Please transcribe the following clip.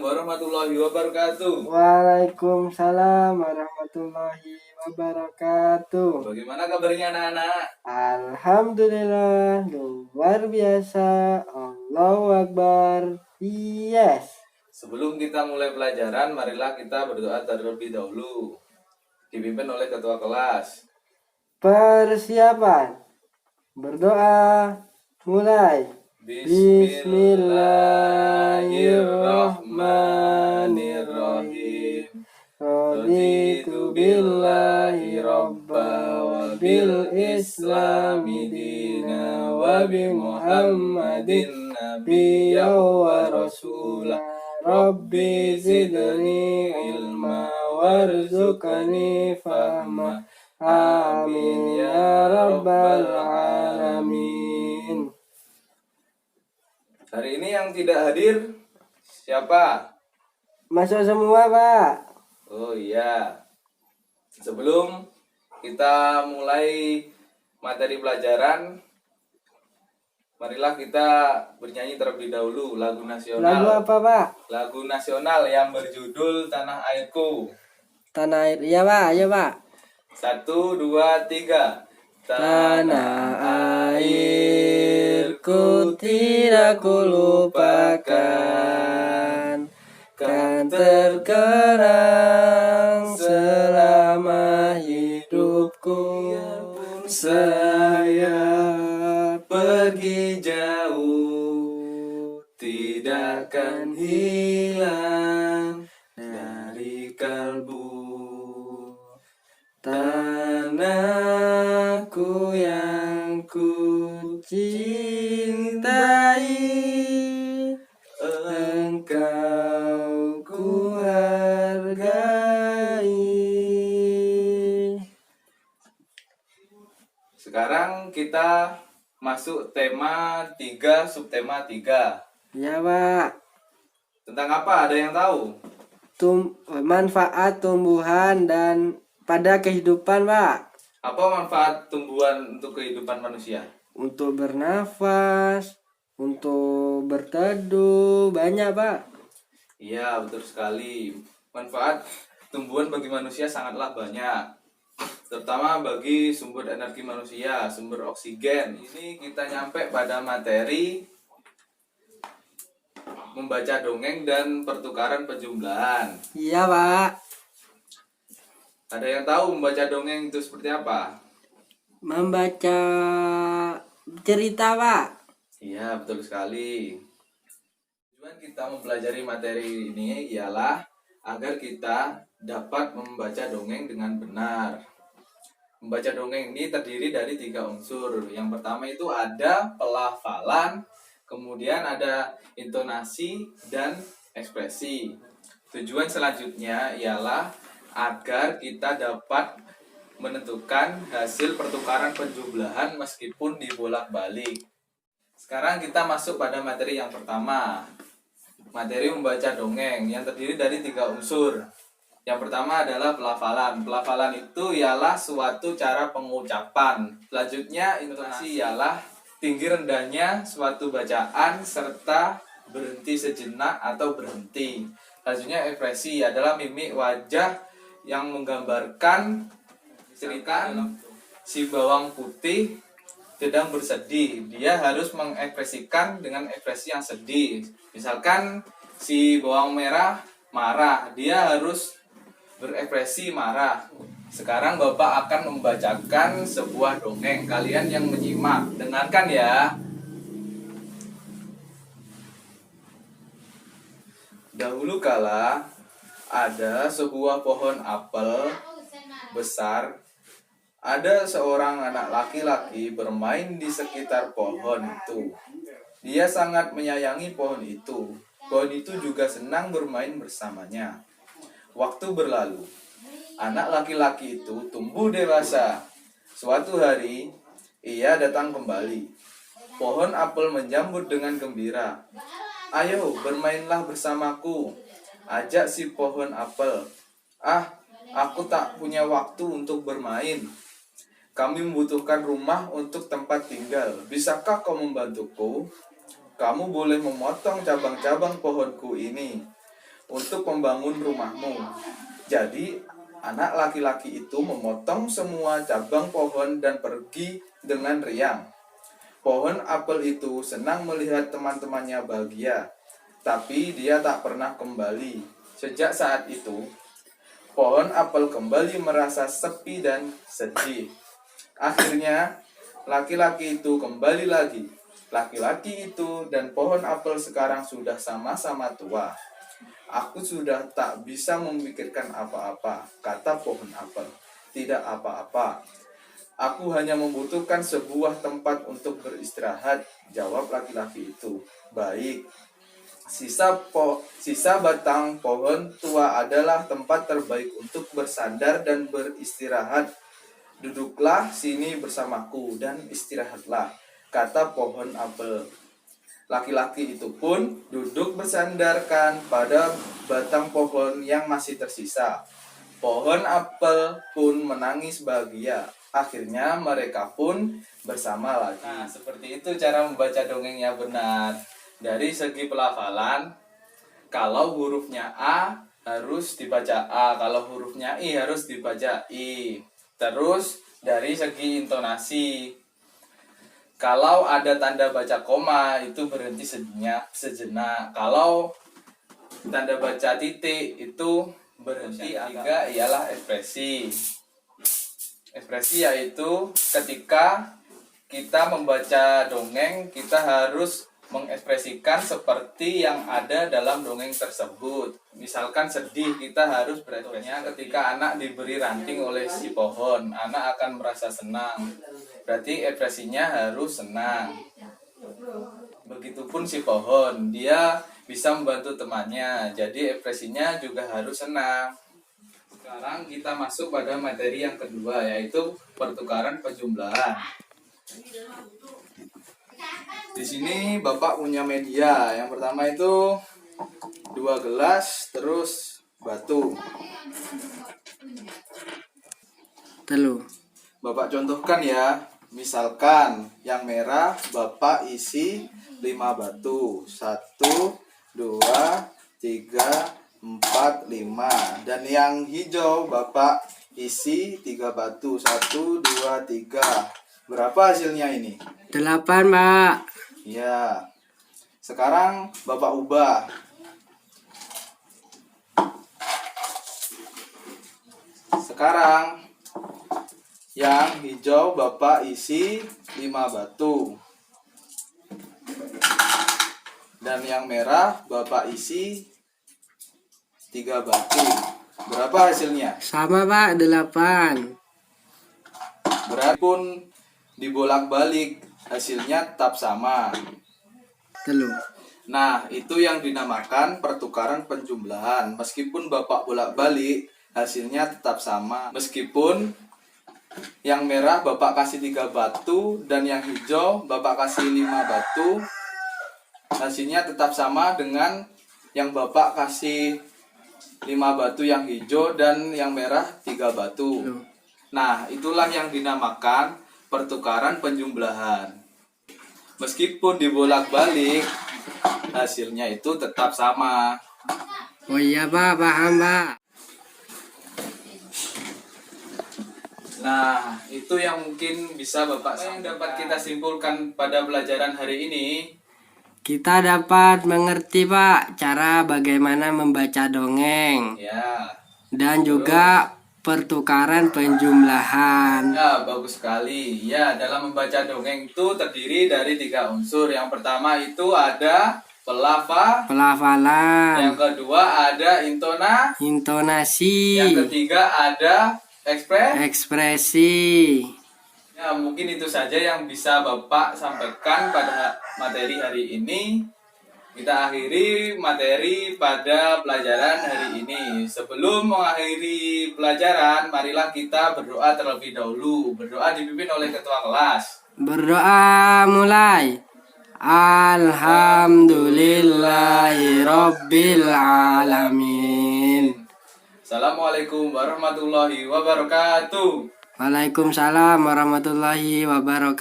warahmatullahi wabarakatuh. Waalaikumsalam warahmatullahi wabarakatuh. Bagaimana kabarnya anak-anak? Alhamdulillah, luar biasa. Allahu Akbar. Yes. Sebelum kita mulai pelajaran, marilah kita berdoa terlebih dahulu. Dipimpin oleh ketua kelas. Persiapan. Berdoa. Mulai. Bismillahirrahmanirrahim. Raditu billahi robba wa bil islami dina wa bi muhammadin nabiyya wa rasulah. Rabbi zidni ilma warzuqni fahma. Amin ya rabbal alamin. Hari ini yang tidak hadir siapa? Masuk semua, Pak. Oh iya. Sebelum kita mulai materi pelajaran, marilah kita bernyanyi terlebih dahulu lagu nasional. Lagu apa, Pak? Lagu nasional yang berjudul Tanah Airku. Tanah air. Iya, Pak. Ayo, Pak. 1, 2, 3. Tanah airku tidak kulupakan, kan terkenang selama hidupku. Saya Pergi jauh, tidak akan hilang dari kalbu. tanahku yang ku cintai, engkau ku hargai. Sekarang kita masuk tema 3, subtema 3. Ya, Pak. Tentang apa? Ada yang tahu? Manfaat tumbuhan dan pada kehidupan, Pak. Apa manfaat tumbuhan untuk kehidupan manusia? Untuk bernafas, untuk berteduh, banyak, Pak. Iya, betul sekali. Manfaat tumbuhan bagi manusia sangatlah banyak. Terutama bagi sumber energi manusia, sumber oksigen. Ini kita nyampe pada materi membaca dongeng dan pertukaran penjumlahan. Iya, Pak. Ada yang tahu membaca dongeng itu seperti apa? Membaca cerita, Pak. Iya, betul sekali. Tujuan kita mempelajari materi ini ialah agar kita dapat membaca dongeng dengan benar. Membaca dongeng ini terdiri dari 3 unsur. Yang pertama itu ada pelafalan, kemudian ada intonasi dan ekspresi. Tujuan selanjutnya ialah agar kita dapat menentukan hasil pertukaran penjumlahan meskipun dibolak-balik. Sekarang kita masuk pada materi yang pertama. Materi membaca dongeng yang terdiri dari 3 unsur. Yang pertama adalah pelafalan. Pelafalan itu ialah suatu cara pengucapan. Selanjutnya intonasi ialah tinggi rendahnya suatu bacaan serta berhenti sejenak atau berhenti. Selanjutnya ekspresi adalah mimik wajah yang menggambarkan cerita si bawang putih sedang bersedih. Dia harus mengekspresikan dengan ekspresi yang sedih. Misalkan si bawang merah marah, dia harus berekspresi marah. Sekarang Bapak akan membacakan sebuah dongeng. Kalian yang menyimak, dengarkan ya. Dahulu kala ada sebuah pohon apel besar. Ada seorang anak laki-laki bermain di sekitar pohon itu. Dia sangat menyayangi pohon itu. Pohon itu juga senang bermain bersamanya. Waktu berlalu, anak laki-laki itu tumbuh dewasa. Suatu hari, ia datang kembali. Pohon apel menyambut dengan gembira. "Ayo, bermainlah bersamaku," ajak si pohon apel. "Ah, aku tak punya waktu untuk bermain. Kami membutuhkan rumah untuk tempat tinggal. Bisakah kau membantuku? Kamu boleh memotong cabang-cabang pohonku ini. untuk membangun rumahmu. Jadi anak laki-laki itu memotong semua cabang pohon dan pergi dengan riang. Pohon apel itu senang melihat teman-temannya bahagia, tapi dia tak pernah kembali. Sejak saat itu, pohon apel kembali merasa sepi dan sedih. Akhirnya, laki-laki itu kembali lagi. Laki-laki itu dan pohon apel sekarang sudah sama-sama tua. Aku sudah tak bisa memikirkan apa-apa, kata pohon apel. Tidak apa-apa. Aku hanya membutuhkan sebuah tempat untuk beristirahat, jawab laki-laki itu. Baik. Sisa batang pohon tua adalah tempat terbaik untuk bersandar dan beristirahat. Duduklah sini bersamaku dan istirahatlah, kata pohon apel. Laki-laki itu pun duduk bersandarkan pada batang pohon yang masih tersisa. Pohon apel pun menangis bahagia. Akhirnya mereka pun bersama lagi. Nah, seperti itu cara membaca dongeng yang benar. Dari segi pelafalan, kalau hurufnya A harus dibaca A, kalau hurufnya I harus dibaca I. Terus dari segi intonasi, kalau ada tanda baca koma itu berhenti sejenak. Kalau tanda baca titik itu berhenti. Tiga ialah ekspresi. Ekspresi yaitu ketika kita membaca dongeng, kita harus mengekspresikan seperti yang ada dalam dongeng tersebut. Misalkan sedih, kita harus berekspresinya ketika anak diberi ranting oleh si pohon, anak akan merasa senang. Berarti ekspresinya harus senang. Begitupun si pohon, dia bisa membantu temannya, jadi ekspresinya juga harus senang. Sekarang kita masuk pada materi yang kedua, yaitu pertukaran penjumlahan. Di sini Bapak punya media. Yang pertama itu 2 gelas terus batu. Telu. Bapak contohkan ya. Misalkan yang merah Bapak isi 5 batu. 1, 2, 3, 4, 5. Dan yang hijau Bapak isi 3 batu. 1, 2, 3. Berapa hasilnya ini? 8, Pak. Ya. Sekarang Bapak ubah. Sekarang yang hijau Bapak isi 5 batu. Dan yang merah Bapak isi 3 batu. Berapa hasilnya? Sama, Pak, 8. Berapun dibolak-balik, hasilnya tetap sama. Telu. Nah, itu yang dinamakan pertukaran penjumlahan. Meskipun Bapak bolak-balik, hasilnya tetap sama. Meskipun yang merah Bapak kasih 3 batu dan yang hijau Bapak kasih 5 batu, hasilnya tetap sama dengan yang Bapak kasih 5 batu yang hijau dan yang merah 3 batu. Nah, itulah yang dinamakan pertukaran penjumlahan. Meskipun dibolak-balik, hasilnya itu tetap sama. Oh iya, Pak, paham, Pak. Nah, itu yang mungkin bisa Bapak yang dapat kita simpulkan pada pelajaran hari ini. Kita dapat mengerti, Pak, cara bagaimana membaca dongeng. Ya. Dan juga pertukaran penjumlahan. Ya, bagus sekali. Ya, dalam membaca dongeng itu terdiri dari 3 unsur. Yang pertama itu ada Pelafalan. Yang kedua ada Intonasi. Yang ketiga ada Ekspresi. Ya, mungkin itu saja yang bisa Bapak sampaikan pada materi hari ini. Kita akhiri materi pada pelajaran hari ini. Sebelum mengakhiri pelajaran, marilah kita berdoa terlebih dahulu. Berdoa dipimpin oleh ketua kelas. Berdoa mulai. Alhamdulillahirabbil alamin. Assalamualaikum warahmatullahi wabarakatuh. Waalaikumsalam warahmatullahi wabarakatuh.